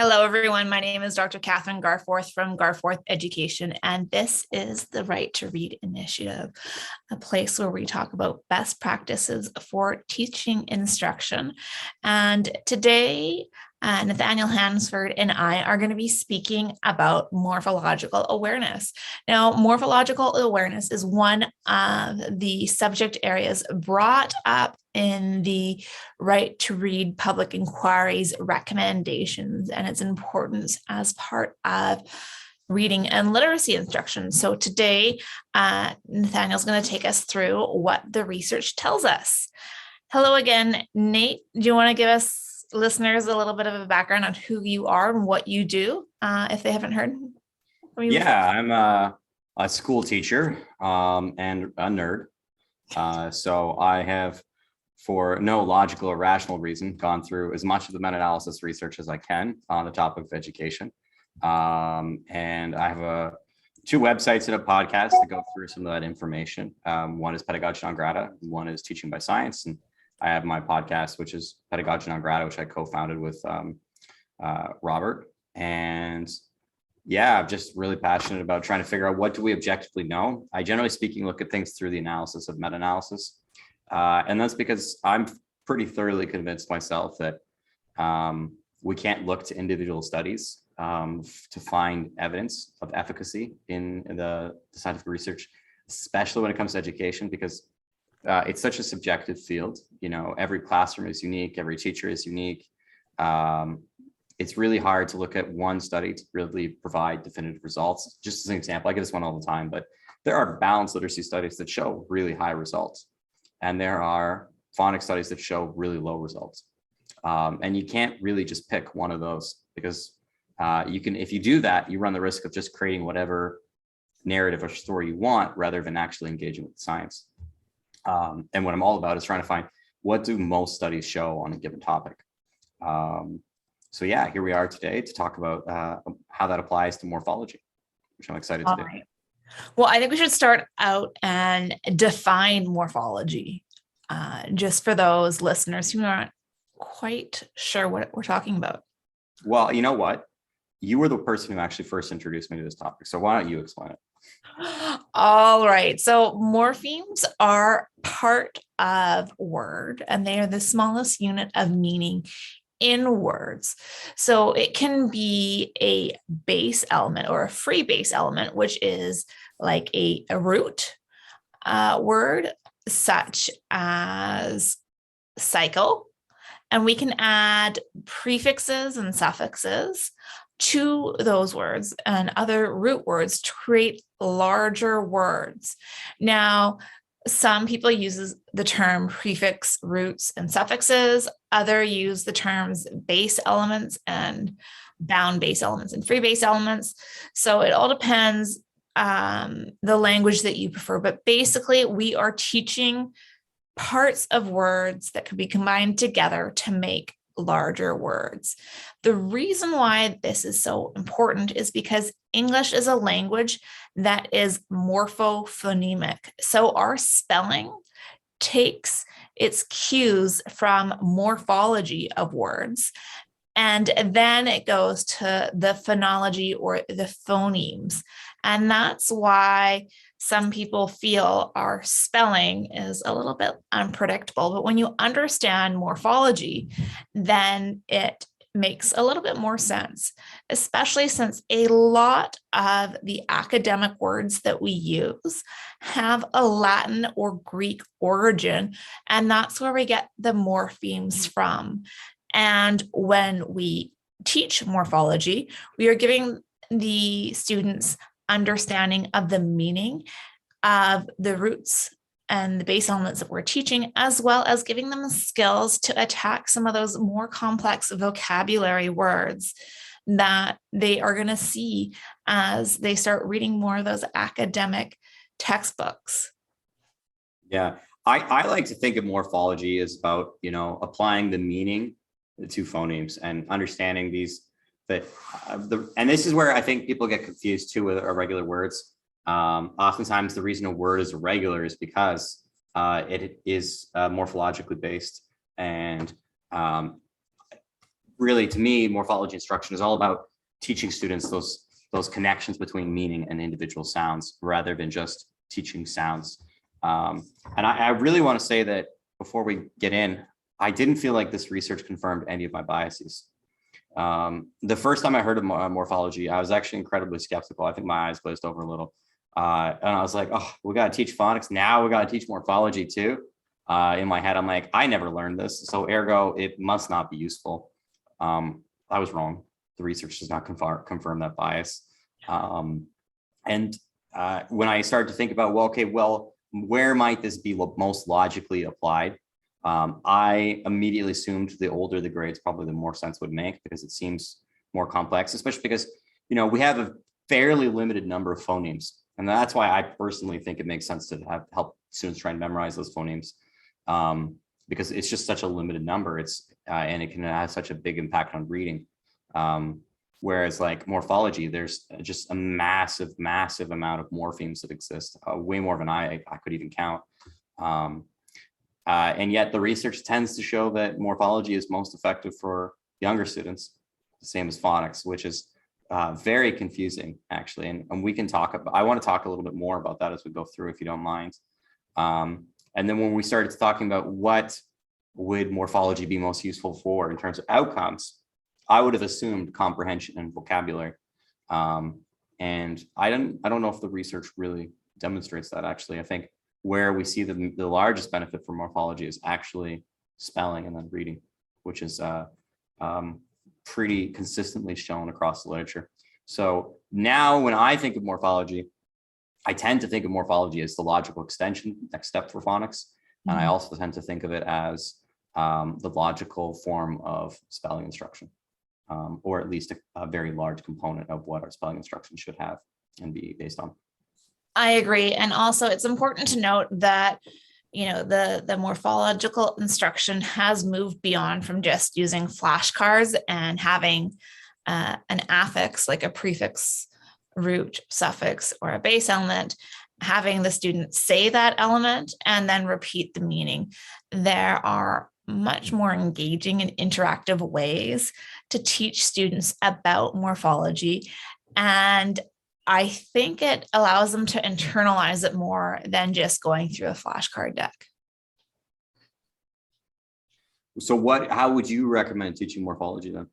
Hello, everyone. My name is Dr. Kathryn Garforth from Garforth Education, and this is the Right to Read Initiative, a place where we talk about best practices for teaching instruction. And today, Nathaniel Hansford and I are going to be speaking about morphological awareness. Now, morphological awareness is one of the subject areas brought up in the Right to Read public inquiry's recommendations and its importance as part of reading and literacy instruction. So today, Nathaniel's going to take us through what the research tells us. Hello again, Nate. Do you want to give us listeners a little bit of a background on who you are and what you do, if they haven't heard from you? Yeah, I'm a school teacher and a nerd. So I have, for no logical or rational reason, gone through as much of the meta-analysis research as I can on the topic of education. And I have two websites and a podcast that go through some of that information. One is Pedagogy Non-Grata, one is Teaching by Science. And I have my podcast, which is Pedagogy Non-Grata, which I co-founded with Robert. And yeah, I'm just really passionate about trying to figure out what do we objectively know. I generally speaking look at things through the analysis of meta-analysis. And that's because I'm pretty thoroughly convinced myself that we can't look to individual studies to find evidence of efficacy in the scientific research, especially when it comes to education, because it's such a subjective field. You know, every classroom is unique, every teacher is unique. It's really hard to look at one study to really provide definitive results. Just as an example, I give this one all the time, but there are balanced literacy studies that show really high results. And there are phonics studies that show really low results. And you can't really just pick one of those, because if you do that, you run the risk of just creating whatever narrative or story you want rather than actually engaging with science. And what I'm all about is trying to find, what do most studies show on a given topic? So yeah, here we are today to talk about how that applies to morphology, which I'm excited to do. Right. Well, I think we should start out and define morphology, just for those listeners who aren't quite sure what we're talking about. Well, you know what? You were the person who actually first introduced me to this topic. So why don't you explain it? All right. So morphemes are part of word, and they are the smallest unit of meaning in words. So it can be a base element or a free base element, which is like a root word, such as cycle. And we can add prefixes and suffixes to those words and other root words to create larger words. Now, some people use the term prefix, roots, and suffixes. Others use the terms base elements and bound base elements and free base elements. So it all depends the language that you prefer. But basically, we are teaching parts of words that could be combined together to make larger words. The reason why this is so important is because English is a language that is morphophonemic. So our spelling takes its cues from morphology of words, and then it goes to the phonology or the phonemes. And that's why some people feel our spelling is a little bit unpredictable. But when you understand morphology, then it makes a little bit more sense, especially since a lot of the academic words that we use have a Latin or Greek origin, and that's where we get the morphemes from. And when we teach morphology, we are giving the students understanding of the meaning of the roots and the base elements that we're teaching, as well as giving them the skills to attack some of those more complex vocabulary words that they are going to see as they start reading more of those academic textbooks. Yeah, I like to think of morphology as about, applying the meaning to phonemes and understanding these. And this is where I think people get confused too with irregular words. Oftentimes the reason a word is irregular is because it is morphologically based, and really, to me, morphology instruction is all about teaching students those connections between meaning and individual sounds rather than just teaching sounds. And I really want to say that before we get in, I didn't feel like this research confirmed any of my biases. The first time I heard of morphology, I was actually incredibly skeptical. I think my eyes glazed over a little. And I was like, oh, we got to teach phonics. Now we got to teach morphology too. In my head, I'm like, I never learned this. So ergo, it must not be useful. I was wrong. The research does not confirm that bias. And when I started to think about, well, where might this be most logically applied? I immediately assumed the older the grades, probably the more sense would make, because it seems more complex, especially because, we have a fairly limited number of phonemes. And that's why I personally think it makes sense to help students try and memorize those phonemes, because it's just such a limited number. And it can have such a big impact on reading. Whereas like morphology, there's just a massive amount of morphemes that exist, way more than I could even count. And yet the research tends to show that morphology is most effective for younger students, the same as phonics, which is very confusing, actually. And we can I want to talk a little bit more about that as we go through, if you don't mind. And then when we started talking about what would morphology be most useful for in terms of outcomes, I would have assumed comprehension and vocabulary. And I don't know if the research really demonstrates that, actually. I think where we see the largest benefit for morphology is actually spelling and then reading, which is pretty consistently shown across the literature. So now when I think of morphology, I tend to think of morphology as the logical extension, next step for phonics. Mm-hmm. And I also tend to think of it as the logical form of spelling instruction, or at least a very large component of what our spelling instruction should have and be based on. I agree. And also it's important to note that, the morphological instruction has moved beyond from just using flashcards and having an affix, like a prefix, root, suffix, or a base element, having the student say that element and then repeat the meaning. There are much more engaging and interactive ways to teach students about morphology. And I think it allows them to internalize it more than just going through a flashcard deck. So how would you recommend teaching morphology then?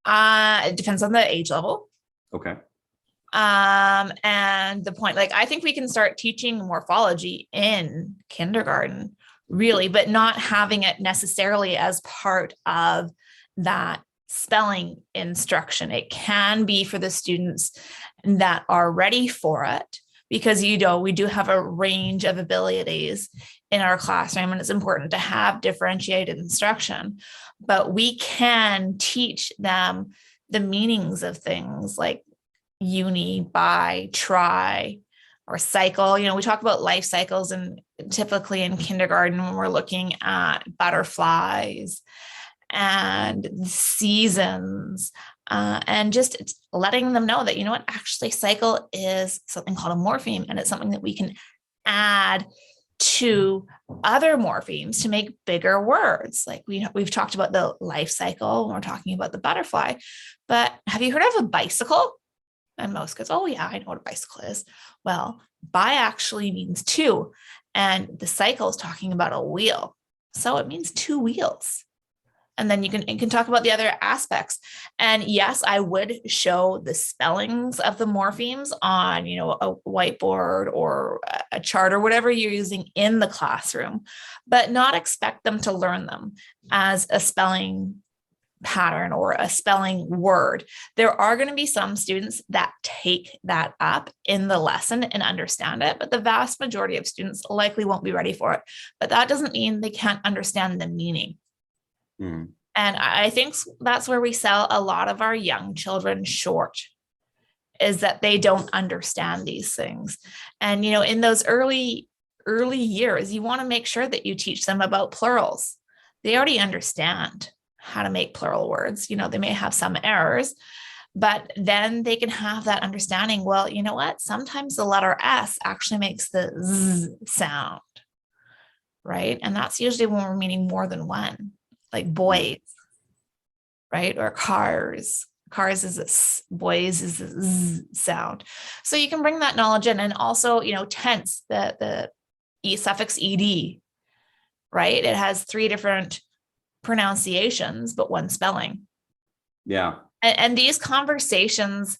It depends on the age level. Okay. And the point, I think we can start teaching morphology in kindergarten, really, but not having it necessarily as part of that spelling instruction. It can be for the students that are ready for it, because we do have a range of abilities in our classroom, and it's important to have differentiated instruction. But we can teach them the meanings of things like uni, bi, tri, or cycle. We talk about life cycles, and typically in kindergarten when we're looking at butterflies and seasons, and just letting them know that, actually cycle is something called a morpheme, and it's something that we can add to other morphemes to make bigger words. Like we've talked about the life cycle when we're talking about the butterfly, but have you heard of a bicycle? And most kids, oh yeah, I know what a bicycle is. Well, bi actually means two, and the cycle is talking about a wheel. So it means two wheels. And then you can talk about the other aspects. And yes, I would show the spellings of the morphemes on, a whiteboard or a chart or whatever you're using in the classroom, but not expect them to learn them as a spelling pattern or a spelling word. There are going to be some students that take that up in the lesson and understand it, but the vast majority of students likely won't be ready for it. But that doesn't mean they can't understand the meaning. Mm. And I think that's where we sell a lot of our young children short, is that they don't understand these things. And, in those early years, you want to make sure that you teach them about plurals. They already understand how to make plural words. They may have some errors, but then they can have that understanding. Well, you know what? Sometimes the letter S actually makes the Z sound, right? And that's usually when we're meaning more than one, like boys. right? Or cars. Cars is a boys is a z sound. So you can bring that knowledge in, and also, tense, the e suffix ed, right? It has 3 different pronunciations, but 1 spelling. Yeah. And these conversations,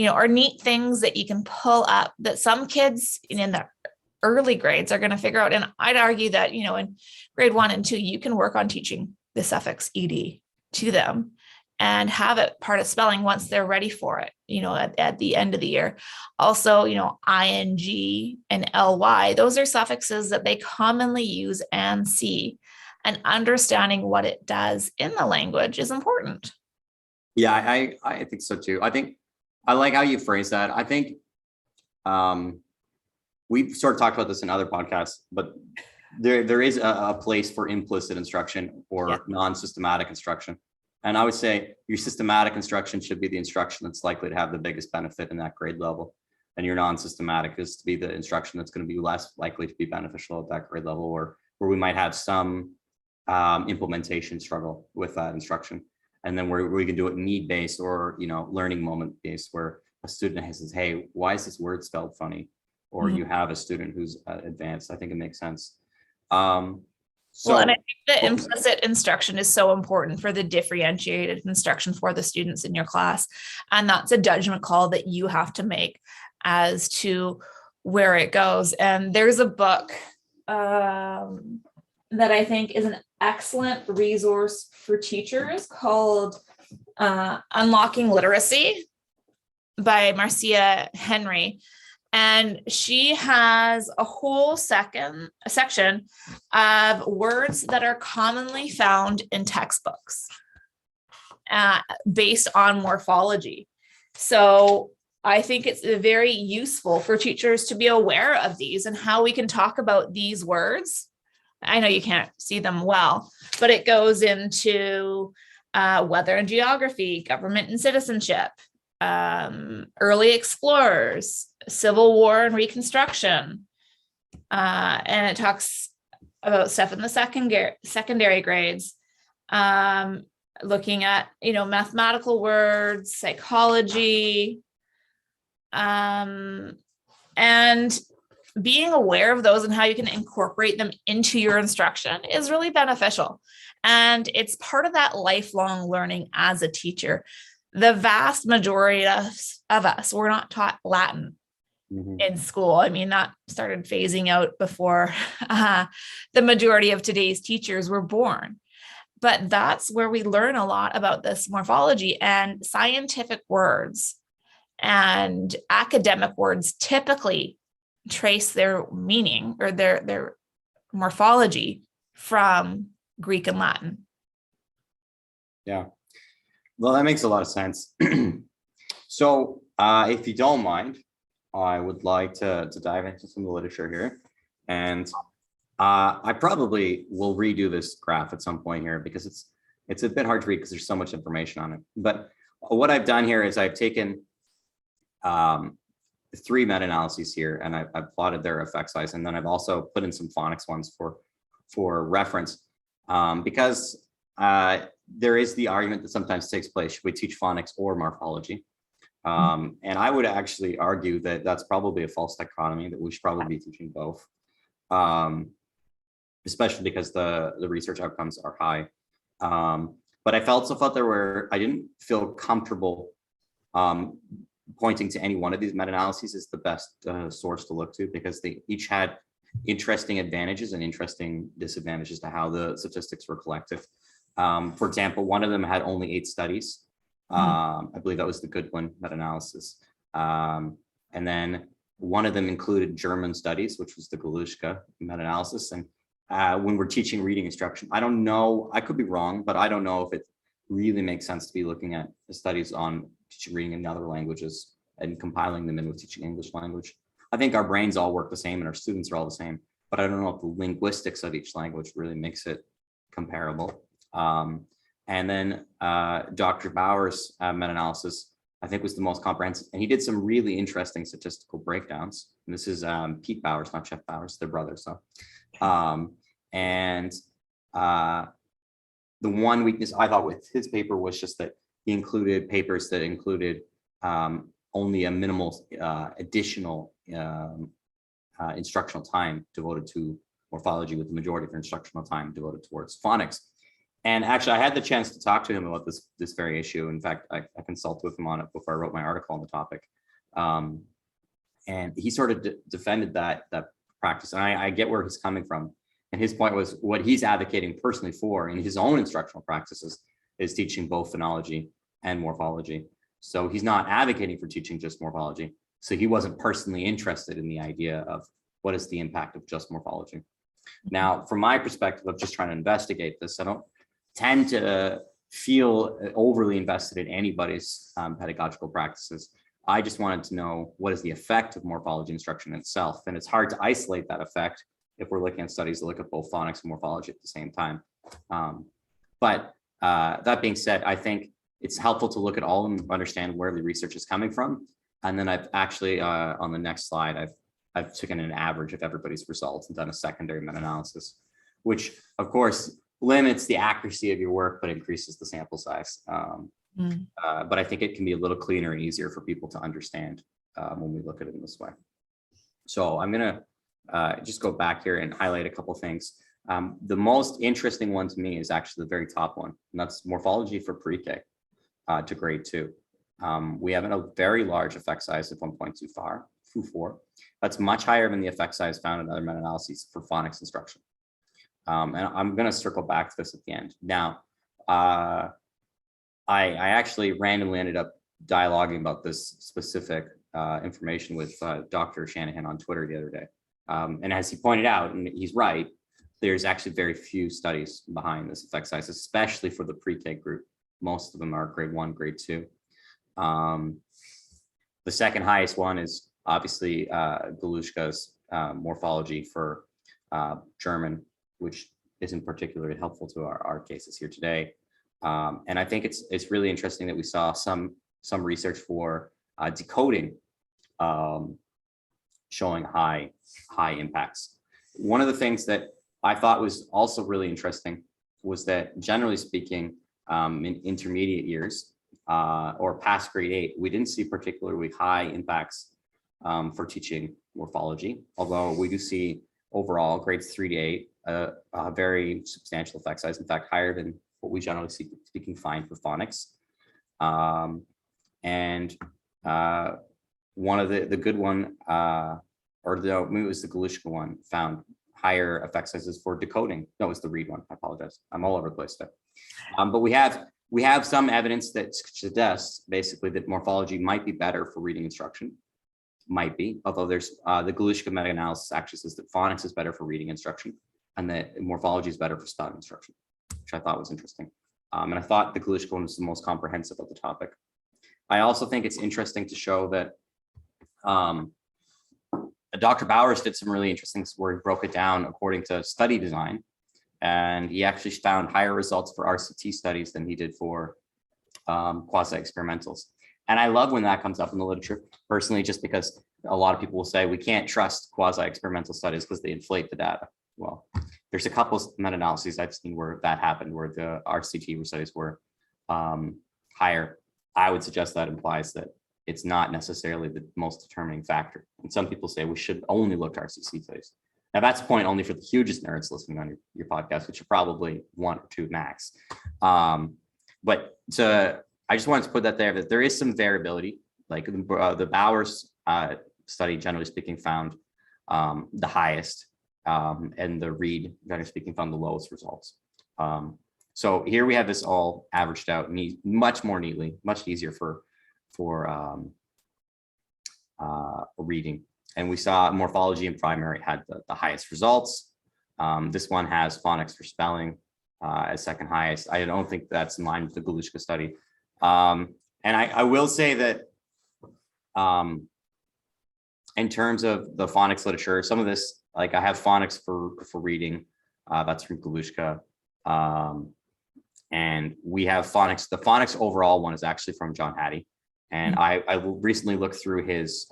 are neat things that you can pull up that some kids in the early grades are going to figure out. And I'd argue that, in grade 1 and 2, you can work on teaching the suffix ed to them and have it part of spelling once they're ready for it, at the end of the year. Also, ing and ly, those are suffixes that they commonly use and see, and understanding what it does in the language is important. Yeah, I think so too. I think I like how you phrase that. I think we've sort of talked about this in other podcasts, but there is a place for implicit instruction or non-systematic instruction. And I would say your systematic instruction should be the instruction that's likely to have the biggest benefit in that grade level. And your non-systematic is to be the instruction that's going to be less likely to be beneficial at that grade level, or where we might have some implementation struggle with that instruction. And then where we can do it need-based or, learning moment-based, where a student says, hey, why is this word spelled funny? Or you have a student who's advanced. I think it makes sense. Well, and I think the implicit instruction is so important for the differentiated instruction for the students in your class. And that's a judgment call that you have to make as to where it goes. And there's a book that I think is an excellent resource for teachers called Unlocking Literacy by Marcia Henry. And she has a whole section of words that are commonly found in textbooks based on morphology. So I think it's very useful for teachers to be aware of these and how we can talk about these words. I know you can't see them well, but it goes into weather and geography, government and citizenship, early explorers, Civil War and Reconstruction. And it talks about stuff in the secondary grades, looking at, mathematical words, psychology, and being aware of those and how you can incorporate them into your instruction is really beneficial. And it's part of that lifelong learning as a teacher. The vast majority of us were not taught Latin in school. I mean, that started phasing out before the majority of today's teachers were born. But that's where we learn a lot about this morphology, and scientific words and academic words typically trace their meaning or their morphology from Greek and Latin. Yeah. Well, that makes a lot of sense. So if you don't mind, I would like to dive into some of the literature here. And I probably will redo this graph at some point here because it's a bit hard to read because there's so much information on it. But what I've done here is I've taken 3 meta-analyses here, and I've plotted their effect size. And then I've also put in some phonics ones for reference because there is the argument that sometimes takes place, should we teach phonics or morphology? And I would actually argue that that's probably a false dichotomy, that we should probably be teaching both, especially because the research outcomes are high. But I also felt I didn't feel comfortable pointing to any one of these meta-analyses as the best source to look to, because they each had interesting advantages and interesting disadvantages to how the statistics were collected. For example, one of them had only 8 studies. I believe that was the Goodwin meta-analysis. And then one of them included German studies, which was the Galushka meta-analysis. And when we're teaching reading instruction, I don't know, I could be wrong, but I don't know if it really makes sense to be looking at the studies on teaching reading in other languages and compiling them in with teaching English language. I think our brains all work the same and our students are all the same, but I don't know if the linguistics of each language really makes it comparable. And then Dr. Bauer's meta-analysis, I think, was the most comprehensive, and he did some really interesting statistical breakdowns. And this is Pete Bowers, not Jeff Bowers, they're brothers. So, and the one weakness I thought with his paper was just that he included papers that included only a minimal additional instructional time devoted to morphology, with the majority of their instructional time devoted towards phonics. And actually, I had the chance to talk to him about this very issue. In fact, I consulted with him on it before I wrote my article on the topic. And he sort of defended that practice. And I get where he's coming from. And his point was what he's advocating personally for in his own instructional practices is teaching both phonology and morphology. So he's not advocating for teaching just morphology. So he wasn't personally interested in the idea of what is the impact of just morphology. Now, from my perspective of just trying to investigate this, I don't tend to feel overly invested in anybody's pedagogical practices. I just wanted to know what is the effect of morphology instruction itself. And it's hard to isolate that effect if we're looking at studies that look at both phonics and morphology at the same time. But that being said, I think it's helpful to look at all and understand where the research is coming from. And then I've actually, on the next slide, I've taken an average of everybody's results and done a secondary meta-analysis, which of course limits the accuracy of your work, but increases the sample size. But I think it can be a little cleaner and easier for people to understand when we look at it in this way. So I'm gonna just go back here and highlight a couple things. The most interesting one to me is actually the very top one, and that's morphology for pre-K to grade 2. We have a very large effect size of 1.24. That's much higher than the effect size found in other meta-analyses for phonics instruction. And I'm going to circle back to this at the end. Now, I actually randomly ended up dialoguing about this specific information with Dr. Shanahan on Twitter the other day. And as he pointed out, and he's right, there's actually very few studies behind this effect size, especially for the pre-K group. Most of them are grade 1, grade 2. The second highest one is obviously Galushka's morphology for German, which isn't particularly helpful to our cases here today. And I think it's really interesting that we saw some research for decoding showing high impacts. One of the things that I thought was also really interesting was that, generally speaking, in intermediate years or past grade 8, we didn't see particularly high impacts for teaching morphology, although we do see overall grades 3 to 8 a very substantial effect size, in fact higher than what we generally speaking find for phonics. And one of the good one, or maybe it was the Galushka one, found higher effect sizes for decoding. No, it was the Reed one. I apologize. I'm all over the place today. But we have some evidence that suggests basically that morphology might be better for reading instruction. Might be, although there's the Galushka meta-analysis actually says that phonics is better for reading instruction and that morphology is better for spelling instruction, which I thought was interesting. And I thought the Galushka one was the most comprehensive of the topic. I also think it's interesting to show that Dr. Bowers did some really interesting where he broke it down according to study design. And he actually found higher results for RCT studies than he did for quasi-experimentals. And I love when that comes up in the literature, personally, just because a lot of people will say we can't trust quasi-experimental studies because they inflate the data. Well, there's a couple of meta-analyses I've seen where that happened, where the RCT studies were higher. I would suggest that implies that it's not necessarily the most determining factor. And some people say we should only look to RCT studies. Now that's a point only for the hugest nerds listening on your podcast, which are probably 1 or 2 max. But I just wanted to put that there, that there is some variability. Like the Bowers study, generally speaking, found the highest, and the Reed, generally speaking, found the lowest results. So here we have this all averaged out much more neatly, much easier for reading. And we saw morphology in primary had the highest results. This one has phonics for spelling as second highest. I don't think that's in line with the Galushka study. And I will say that in terms of the phonics literature, some of this, like I have phonics for reading, that's from Galushka. And we have phonics. The phonics overall one is actually from John Hattie. And I recently looked through his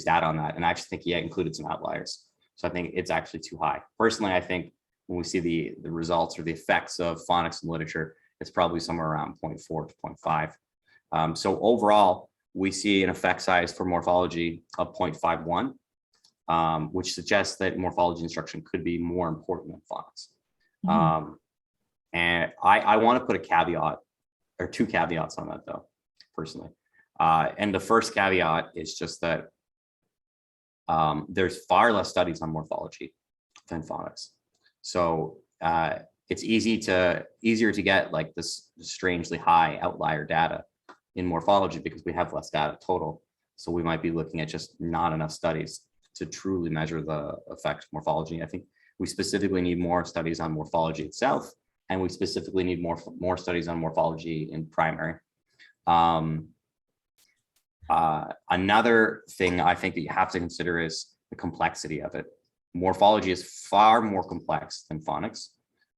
data on that, and I actually think he included some outliers. So I think it's actually too high. Personally, I think when we see the results or the effects of phonics in literature, it's probably somewhere around 0.4 to 0.5. So overall, we see an effect size for morphology of 0.51, which suggests that morphology instruction could be more important than phonics. And I want to put a caveat or two caveats on that though, personally. And the first caveat is just that there's far less studies on morphology than phonics. So it's easier to get like this strangely high outlier data in morphology because we have less data total. So we might be looking at just not enough studies to truly measure the effect of morphology. I think we specifically need more studies on morphology itself, and we specifically need more studies on morphology in primary. Another thing I think that you have to consider is the complexity of it. Morphology is far more complex than phonics.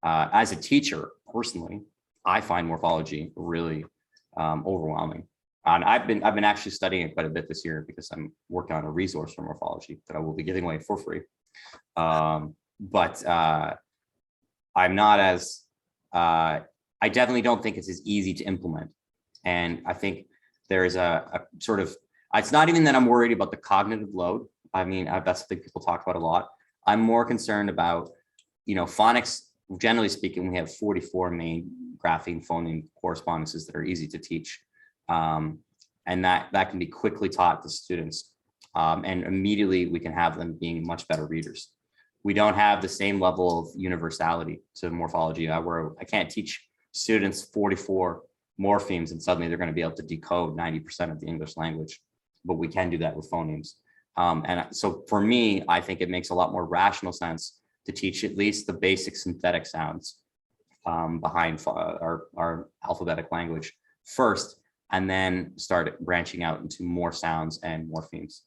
As a teacher, personally, I find morphology really overwhelming. And I've been actually studying it quite a bit this year because I'm working on a resource for morphology that I will be giving away for free. But I'm not as, I definitely don't think it's as easy to implement. And I think there is a sort of, it's not even that I'm worried about the cognitive load. I mean, that's something people talk about a lot. I'm more concerned about, phonics, generally speaking, we have 44 main grapheme phoneme correspondences that are easy to teach. And that can be quickly taught to students. And immediately we can have them being much better readers. We don't have the same level of universality to morphology where I can't teach students 44 morphemes and suddenly they're going to be able to decode 90% of the English language, but we can do that with phonemes. And so for me, I think it makes a lot more rational sense to teach at least the basic synthetic sounds behind our alphabetic language first, and then start branching out into more sounds and morphemes.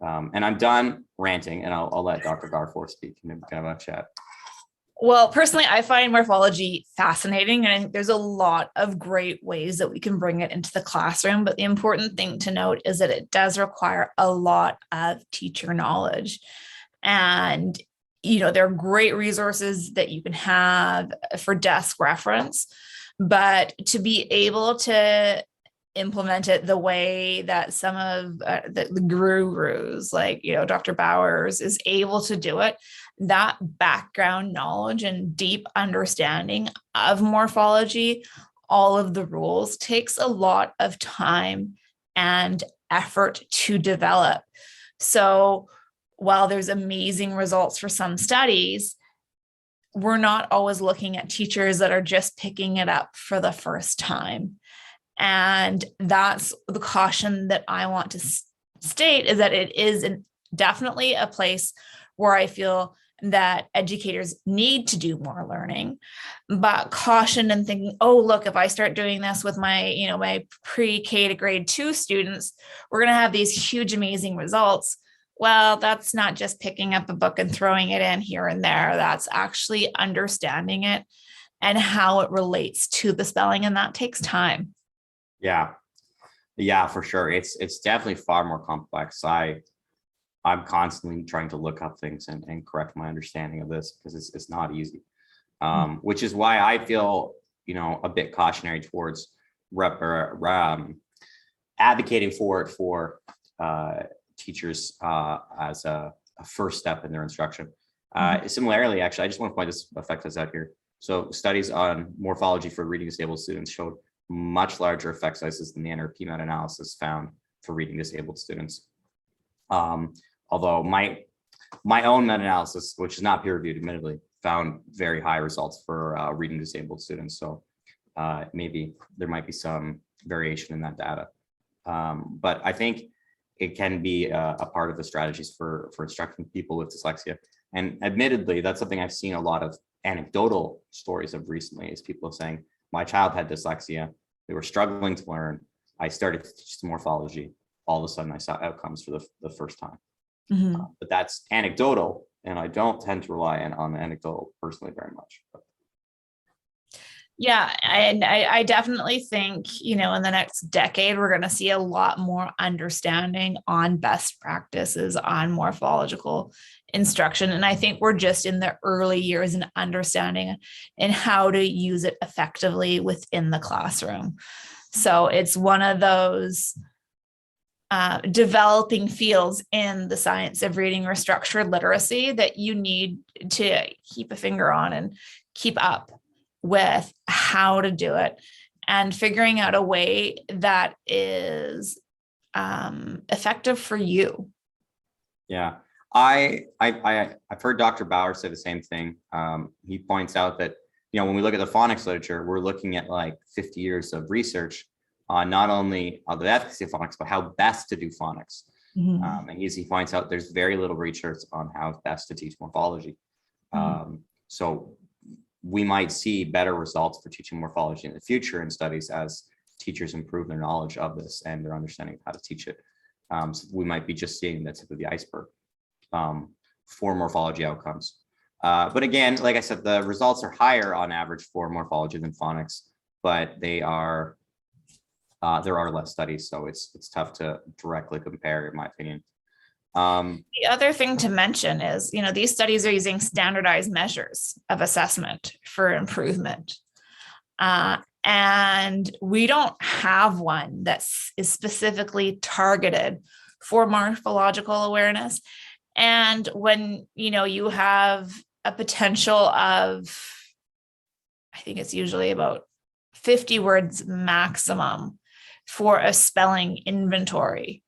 And I'm done ranting, and I'll let Dr. Garforth speak and kind of a chat. Well, personally, I find morphology fascinating, and I think there's a lot of great ways that we can bring it into the classroom. But the important thing to note is that it does require a lot of teacher knowledge. And, there are great resources that you can have for desk reference, but to be able to implement it the way that some of the gurus like, Dr. Bowers is able to do it, that background knowledge and deep understanding of morphology, all of the rules, takes a lot of time and effort to develop. So while there's amazing results for some studies, we're not always looking at teachers that are just picking it up for the first time. And that's the caution that I want to state, is that it is definitely a place where I feel that educators need to do more learning, but caution and thinking, oh, look, if I start doing this with my, my pre-K to grade 2 students, we're going to have these huge, amazing results. Well, that's not just picking up a book and throwing it in here and there. That's actually understanding it and how it relates to the spelling. And that takes time. Yeah, for sure. It's definitely far more complex. I'm constantly trying to look up things and correct my understanding of this because it's not easy. Which is why I feel, a bit cautionary towards advocating for it for teachers as a first step in their instruction. Similarly, actually, I just want to point this out here. So studies on morphology for reading disabled students showed much larger effect sizes than the NRP meta-analysis found for reading disabled students. Although my own meta-analysis, which is not peer-reviewed admittedly, found very high results for reading disabled students. So maybe there might be some variation in that data. But I think it can be a part of the strategies for instructing people with dyslexia. And admittedly, that's something I've seen a lot of anecdotal stories of recently, is people saying, my child had dyslexia, they were struggling to learn, I started to teach morphology, all of a sudden I saw outcomes for the first time. But that's anecdotal, and I don't tend to rely on anecdotal personally very much. Yeah, and I definitely think, in the next decade, we're going to see a lot more understanding on best practices on morphological instruction. And I think we're just in the early years in understanding and how to use it effectively within the classroom. So it's one of those developing fields in the science of reading or structured literacy that you need to keep a finger on and keep up with how to do it and figuring out a way that is effective for you. Yeah, I've heard Dr. Bauer say the same thing. He points out that, when we look at the phonics literature, we're looking at like 50 years of research on not only the efficacy of phonics, but how best to do phonics. Mm-hmm. And he points out there's very little research on how best to teach morphology. So we might see better results for teaching morphology in the future in studies as teachers improve their knowledge of this and their understanding of how to teach it. So we might be just seeing the tip of the iceberg for morphology outcomes. But again, like I said, the results are higher on average for morphology than phonics, but there are less studies, so it's tough to directly compare, in my opinion. The other thing to mention is, these studies are using standardized measures of assessment for improvement. And we don't have one that is specifically targeted for morphological awareness. And when, you have a potential of, I think it's usually about 50 words maximum for a spelling inventory,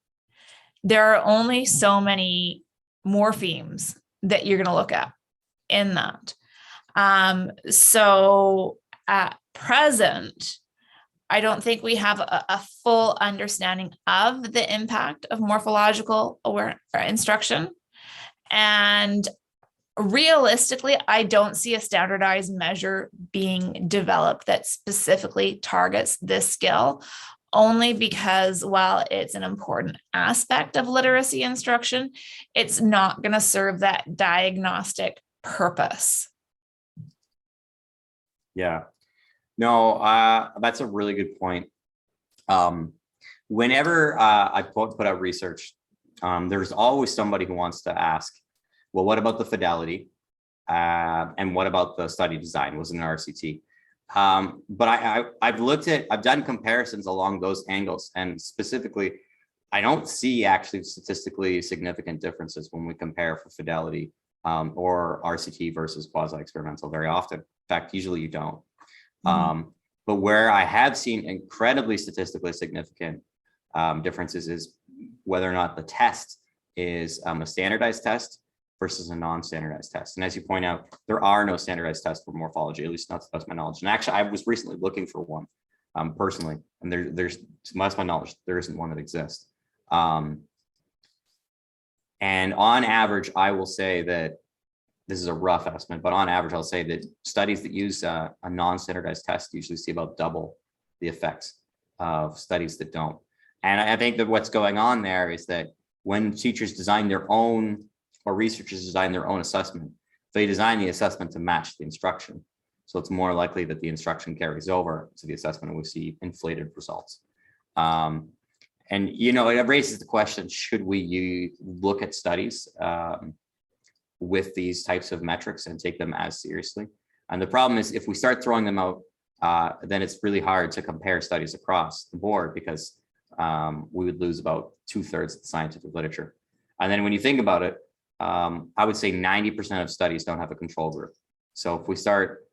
there are only so many morphemes that you're going to look at in that. So at present, I don't think we have a full understanding of the impact of morphological awareness instruction. And realistically, I don't see a standardized measure being developed that specifically targets this skill, only because while it's an important aspect of literacy instruction, it's not going to serve that diagnostic purpose. Yeah, no, that's a really good point. Whenever I put out research, there's always somebody who wants to ask, well, what about the fidelity? And what about the study design? Was it an RCT? But I've done comparisons along those angles, and specifically, I don't see actually statistically significant differences when we compare for fidelity or RCT versus quasi-experimental very often. In fact, usually you don't. But where I have seen incredibly statistically significant differences is whether or not the test is a standardized test versus a non-standardized test. And as you point out, there are no standardized tests for morphology, at least not to the best of my knowledge. And actually, I was recently looking for one personally, and there's, to the best of my knowledge, there isn't one that exists. And on average, I will say that this is a rough estimate, but on average, I'll say that studies that use a non-standardized test usually see about double the effects of studies that don't. And I think that what's going on there is that when teachers design their own, or researchers design their own assessment, they design the assessment to match the instruction. So it's more likely that the instruction carries over to the assessment and we see inflated results. And, it raises the question, should we look at studies with these types of metrics and take them as seriously? And the problem is, if we start throwing them out, then it's really hard to compare studies across the board, because we would lose about 2/3 of the scientific literature. And then when you think about it, I would say 90% of studies don't have a control group. So if we start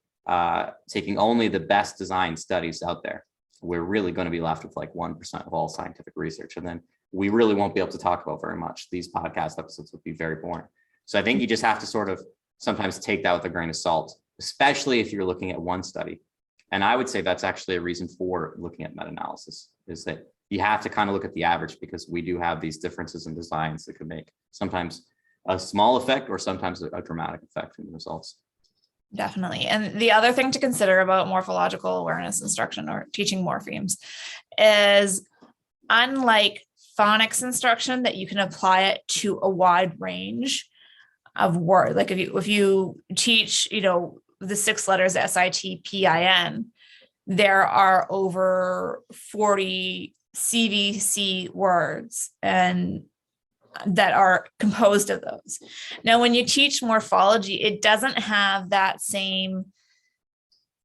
taking only the best designed studies out there, we're really going to be left with like 1% of all scientific research. And then we really won't be able to talk about very much. These podcast episodes would be very boring. So I think you just have to sort of sometimes take that with a grain of salt, especially if you're looking at one study. And I would say that's actually a reason for looking at meta-analysis, is that you have to kind of look at the average, because we do have these differences in designs that could make sometimes a small effect or sometimes a dramatic effect in the results. Definitely. And the other thing to consider about morphological awareness instruction or teaching morphemes is, unlike phonics instruction, that you can apply it to a wide range of words. Like if you teach, the 6 letters SIT, PIN, there are over 40 CVC words and that are composed of those. Now, when you teach morphology, it doesn't have that same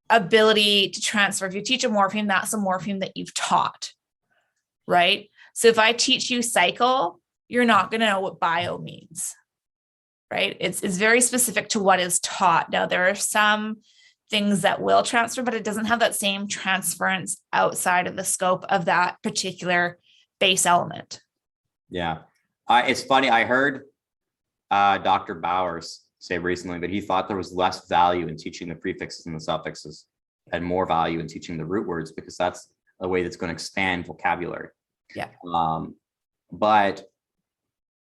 ability to transfer. If you teach a morpheme, that's a morpheme that you've taught, right? So if I teach you cycle, you're not going to know what bio means, right? It's very specific to what is taught. Now, there are some things that will transfer, but it doesn't have that same transference outside of the scope of that particular base element. Yeah. It's funny. I heard Dr. Bowers say recently that he thought there was less value in teaching the prefixes and the suffixes and more value in teaching the root words, because that's a way that's going to expand vocabulary. Yeah. But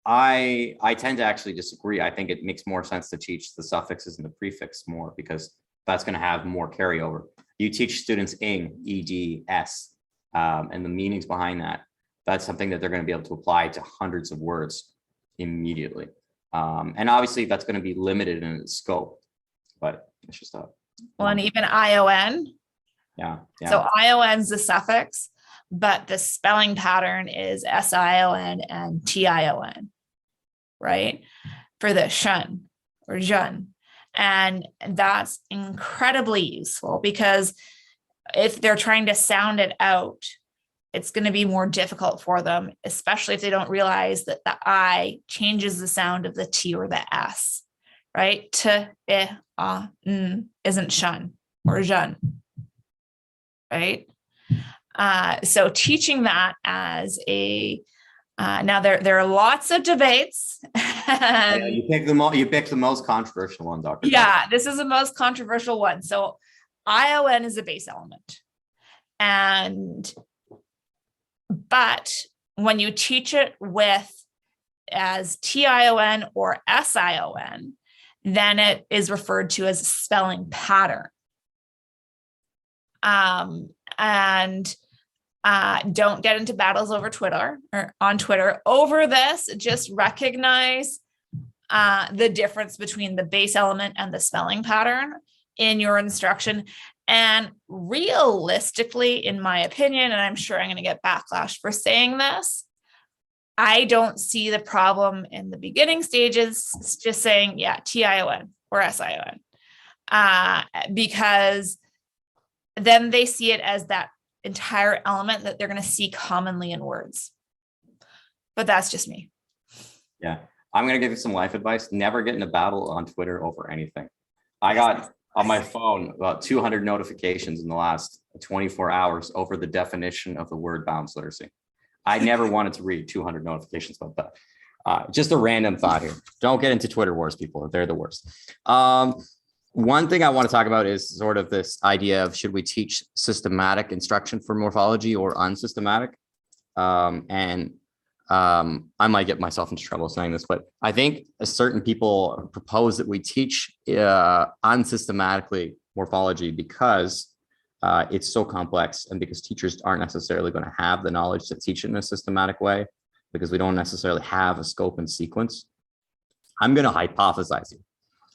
I tend to actually disagree. I think it makes more sense to teach the suffixes and the prefix more, because that's going to have more carryover. You teach students ing, ed, s, and the meanings behind that. That's something that they're going to be able to apply to hundreds of words immediately. And obviously that's going to be limited in its scope, but it's just a. Well, and even ION. Yeah. So ION's the suffix, but the spelling pattern is SION and TION, right? For the shun or jun. And that's incredibly useful, because if they're trying to sound it out, it's going to be more difficult for them, especially if they don't realize that the I changes the sound of the T or the S, right? T, isn't shun or jun, right? So teaching that as a, now there are lots of debates. You picked the most controversial one, Dr. Yeah, this is the most controversial one. So ION is a base element. But when you teach it with as TION or SION, then it is referred to as a spelling pattern. Don't get into battles over Twitter or on Twitter over this. Just recognize the difference between the base element and the spelling pattern in your instruction. And realistically, in my opinion, and I'm sure I'm going to get backlash for saying this, I don't see the problem in the beginning stages, just saying, yeah, TION or SION, because then they see it as that entire element that they're going to see commonly in words. But that's just me. Yeah. I'm going to give you some life advice. Never get in a battle on Twitter over anything. I got on my phone about 200 notifications in the last 24 hours over the definition of the word balanced literacy. I never wanted to read 200 notifications about that. Just a random thought here. Don't get into Twitter wars, people. They're the worst. One thing I want to talk about is sort of this idea of, should we teach systematic instruction for morphology or unsystematic? I might get myself into trouble saying this, but I think certain people propose that we teach unsystematically morphology because it's so complex, and because teachers aren't necessarily going to have the knowledge to teach it in a systematic way, because we don't necessarily have a scope and sequence. I'm going to hypothesize here.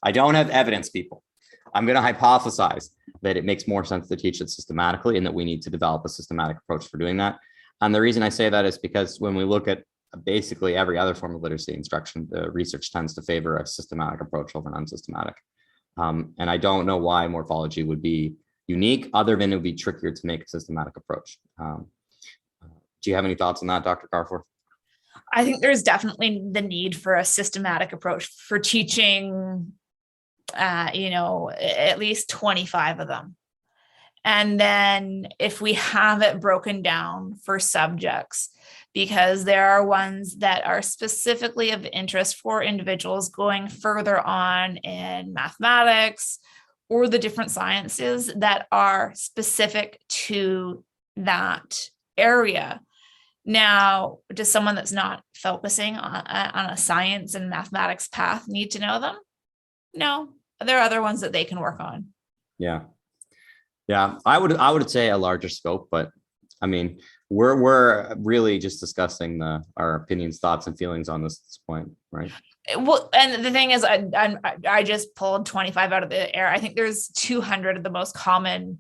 I don't have evidence, people. I'm going to hypothesize that it makes more sense to teach it systematically, and that we need to develop a systematic approach for doing that. And the reason I say that is because when we look at basically every other form of literacy instruction, the research tends to favor a systematic approach over an unsystematic. And I don't know why morphology would be unique, other than it would be trickier to make a systematic approach. Do you have any thoughts on that, Dr. Garforth? I think there's definitely the need for a systematic approach for teaching, at least 25 of them. And then if we have it broken down for subjects, because there are ones that are specifically of interest for individuals going further on in mathematics or the different sciences that are specific to that area. Now, does someone that's not focusing on a science and mathematics path need to know them? No, there are other ones that they can work on. Yeah. I would say a larger scope, but I mean, we're really just discussing our opinions, thoughts, and feelings on this point, right? Well, and the thing is, I just pulled 25 out of the air. I think there's 200 of the most common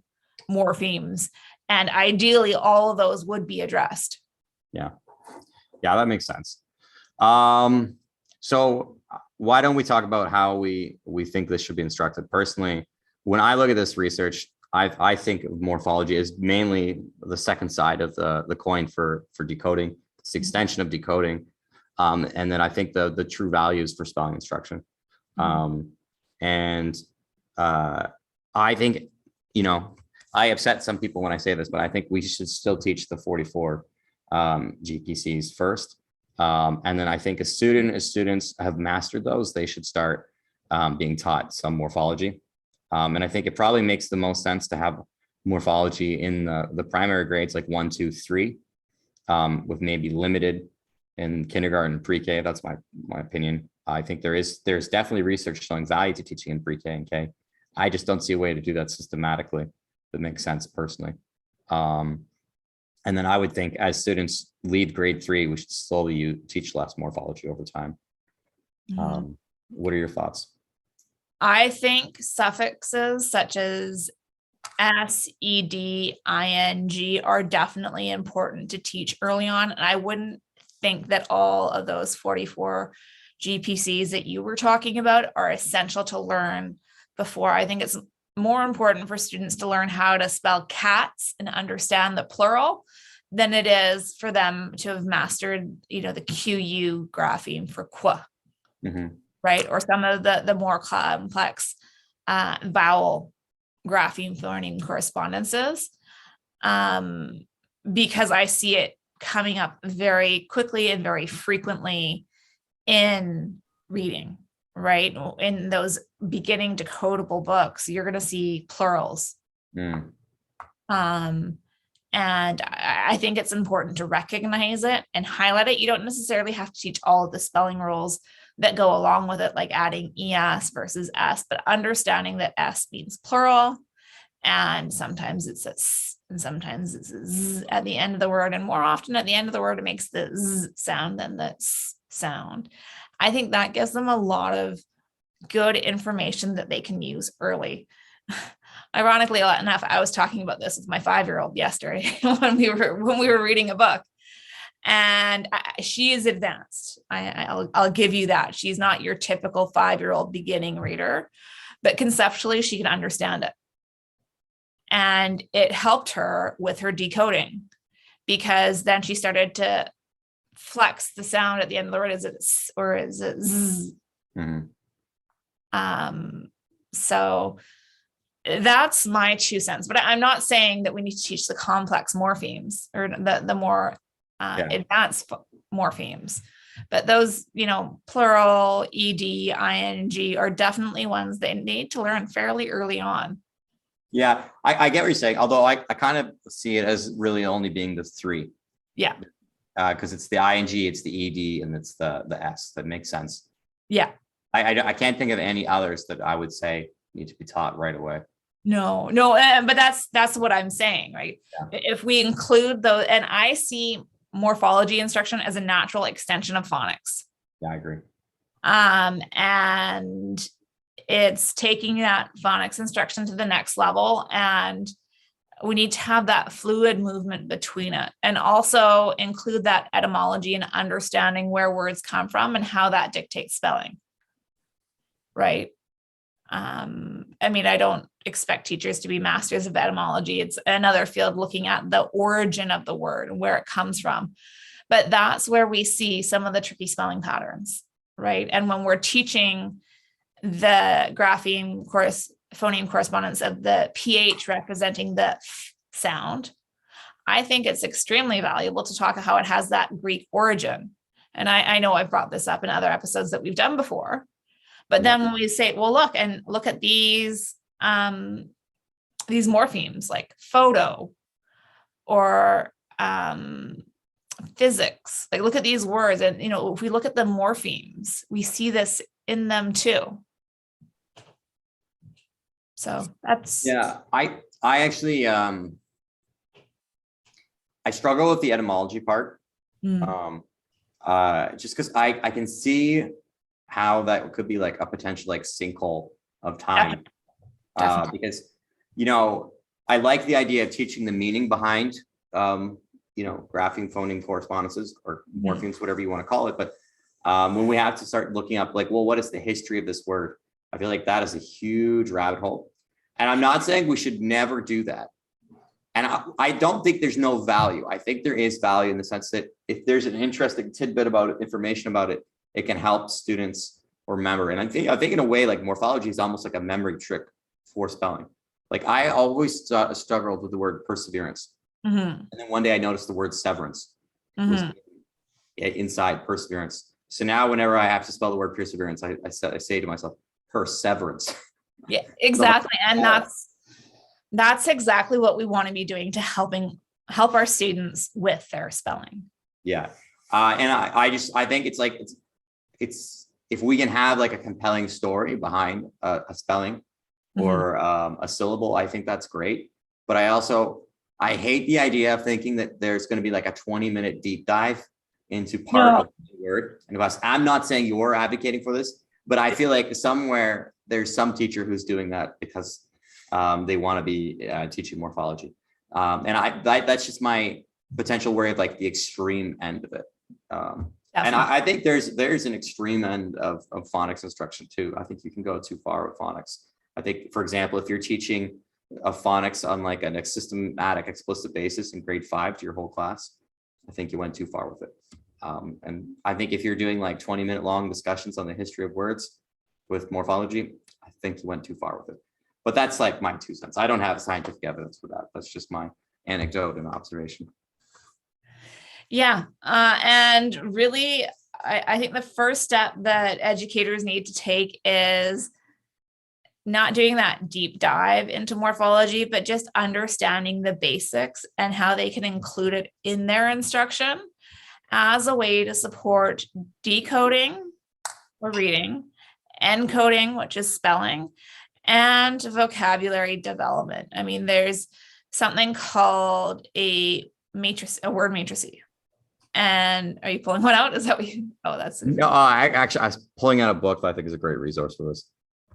morphemes. And ideally, all of those would be addressed. Yeah, that makes sense. So why don't we talk about how we think this should be instructed? Personally, when I look at this research, I think of morphology as mainly the second side of the coin for decoding. It's the extension of decoding. And then I think the true values for spelling instruction. And I think, I upset some people when I say this, but I think we should still teach the 44 GPCs first. And then I think as students have mastered those, they should start being taught some morphology. And I think it probably makes the most sense to have morphology in the primary grades, like 1, 2, 3, with maybe limited in kindergarten and pre-K. That's my opinion. I think there's definitely research showing value to teaching in pre-K and K. I just don't see a way to do that systematically that makes sense personally. And then I would think as students leave grade 3, we should slowly teach less morphology over time. What are your thoughts? I think suffixes such as S, ED, ING are definitely important to teach early on. And I wouldn't think that all of those 44 GPCs that you were talking about are essential to learn before. I think it's more important for students to learn how to spell cats and understand the plural than it is for them to have mastered, the QU grapheme for qua, right? Or some of the more complex vowel grapheme phoneme correspondences, because I see it coming up very quickly and very frequently in reading, right? In those beginning decodable books, you're going to see plurals. And I think it's important to recognize it and highlight it. You don't necessarily have to teach all of the spelling rules that go along with it, like adding ES versus S, but understanding that S means plural, and sometimes it's a S, and sometimes it's a Z at the end of the word, and more often at the end of the word, it makes the Z sound than the S sound. I think that gives them a lot of good information that they can use early. Ironically enough, I was talking about this with my 5-year-old yesterday when we were reading a book, and she is advanced. I'll give you that. She's not your typical 5-year-old beginning reader, but conceptually she can understand it. And it helped her with her decoding, because then she started to flex the sound at the end of the word. Is it S or is it Z? So that's my 2 cents, but I'm not saying that we need to teach the complex morphemes or the more advanced morphemes, but those, plural, ED, ING are definitely ones they need to learn fairly early on. Yeah, I get what you're saying, although I kind of see it as really only being the 3. Yeah. Because it's the ING, it's the ED, and it's the S. That makes sense. Yeah. I can't think of any others that I would say need to be taught right away. No, but that's what I'm saying, right? Yeah. If we include those, and I see morphology instruction as a natural extension of phonics. Yeah, I agree. And it's taking that phonics instruction to the next level, and we need to have that fluid movement between it, and also include that etymology and understanding where words come from and how that dictates spelling. Right. I don't expect teachers to be masters of etymology. It's another field looking at the origin of the word and where it comes from. But that's where we see some of the tricky spelling patterns, right? And when we're teaching the grapheme phoneme correspondence of the PH representing the F sound, I think it's extremely valuable to talk about how it has that Greek origin. And I know I've brought this up in other episodes that we've done before. But then when we say, well, look at these morphemes like photo or physics, like look at these words. And, if we look at the morphemes, we see this in them too. So that's. Yeah, I actually, I struggle with the etymology part. Just because I can see how that could be like a potential like sinkhole of time. Because I like the idea of teaching the meaning behind, grapheme, phoneme correspondences or morphemes, whatever you want to call it. But when we have to start looking up like, well, what is the history of this word? I feel like that is a huge rabbit hole. And I'm not saying we should never do that. And I don't think there's no value. I think there is value in the sense that if there's an interesting tidbit about it, information about it, it can help students remember. And I think in a way, like morphology is almost like a memory trick for spelling. Like I always struggled with the word perseverance. And then one day I noticed the word severance was inside perseverance. So now whenever I have to spell the word perseverance, I say to myself, perseverance. Yeah, exactly. And that's exactly what we want to be doing to help our students with their spelling. Yeah. And I think it's if we can have like a compelling story behind a spelling or a syllable, I think that's great. But I hate the idea of thinking that there's going to be like a 20-minute deep dive into part of the word. And I'm not saying you're advocating for this, but I feel like somewhere there's some teacher who's doing that because they want to be teaching morphology. And that's just my potential worry of like the extreme end of it. And I think there's an extreme end of phonics instruction too. I think you can go too far with phonics. I think, for example, if you're teaching a phonics on like a systematic explicit basis in grade 5 to your whole class, I think you went too far with it. And I think if you're doing like 20-minute long discussions on the history of words with morphology, I think you went too far with it. But that's like my 2 cents. I don't have scientific evidence for that. That's just my anecdote and observation. Yeah. And really, I think the first step that educators need to take is not doing that deep dive into morphology, but just understanding the basics and how they can include it in their instruction as a way to support decoding or reading, encoding, which is spelling, and vocabulary development. I mean, there's something called a word matrix. And are you pulling one out? Is that what you? Oh, that's no. I was pulling out a book that I think is a great resource for this.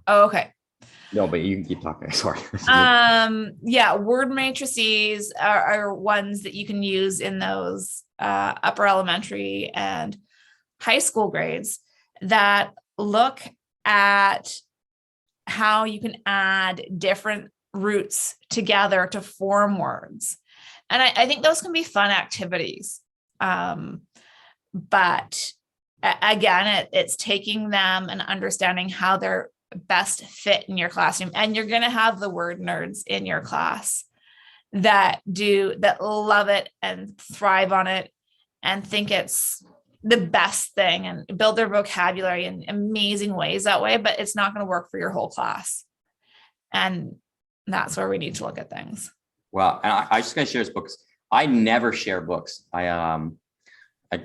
Oh, okay. No, but you can keep talking. Sorry. Yeah, word matrices are ones that you can use in those upper elementary and high school grades that look at how you can add different roots together to form words. And I think those can be fun activities. But again, it's taking them and understanding how they're best fit in your classroom. And you're going to have the word nerds in your class that love it and thrive on it and think it's the best thing and build their vocabulary in amazing ways that way, but it's not going to work for your whole class. And that's where we need to look at things. Well, and I just got to share this books. I never share books. I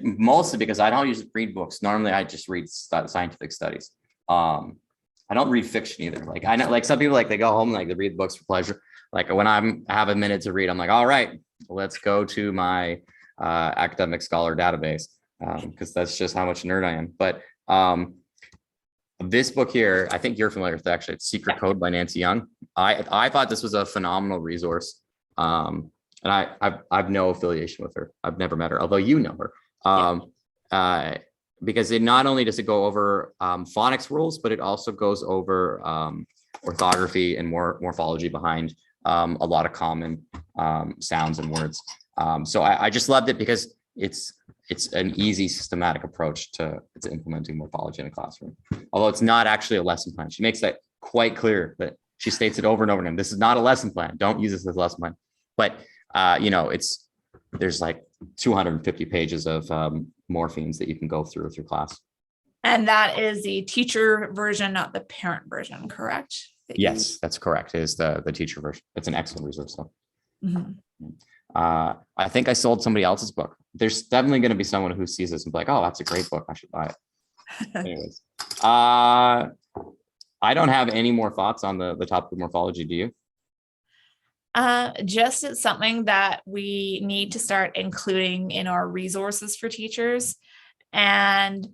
mostly because I don't usually read books. Normally I just read scientific studies. I don't read fiction either. Like I know, like some people, like they go home, like they read books for pleasure. Like when I have a minute to read, I'm like, all right, let's go to my academic scholar database because that's just how much nerd I am. But this book here, I think you're familiar with it, actually. It's Secret Code by Nancy Young. I thought this was a phenomenal resource. And I've no affiliation with her. I've never met her, although you know her. Because it not only does it go over phonics rules, but it also goes over orthography and morphology behind a lot of common sounds and words. So I just loved it because it's an easy systematic approach to implementing morphology in a classroom. Although it's not actually a lesson plan. She makes that quite clear, that she states it over and over again. This is not a lesson plan. Don't use this as a lesson plan. But there's like 250 pages of morphemes that you can go through with your class. And that is the teacher version, not the parent version, correct? Yes, that's correct. It is the teacher version. It's an excellent resource. So. I think I sold somebody else's book. There's definitely going to be someone who sees this and be like, oh, that's a great book. I should buy it. Anyways, I don't have any more thoughts on the topic of morphology. Do you? Just it's something that we need to start including in our resources for teachers. And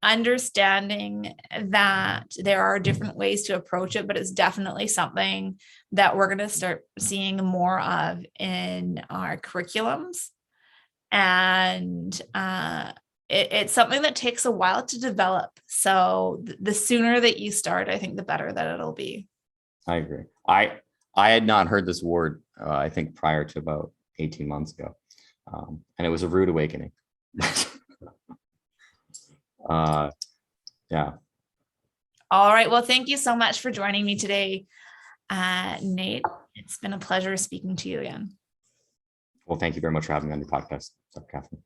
understanding that there are different ways to approach it, but it's definitely something that we're going to start seeing more of in our curriculums. And it's something that takes a while to develop. So the sooner that you start, I think the better that it'll be. I agree. I had not heard this word, I think prior to about 18 months ago. And it was a rude awakening. Yeah. All right. Well, thank you so much for joining me today, Nate. It's been a pleasure speaking to you again. Well, thank you very much for having me on your podcast, Kathryn.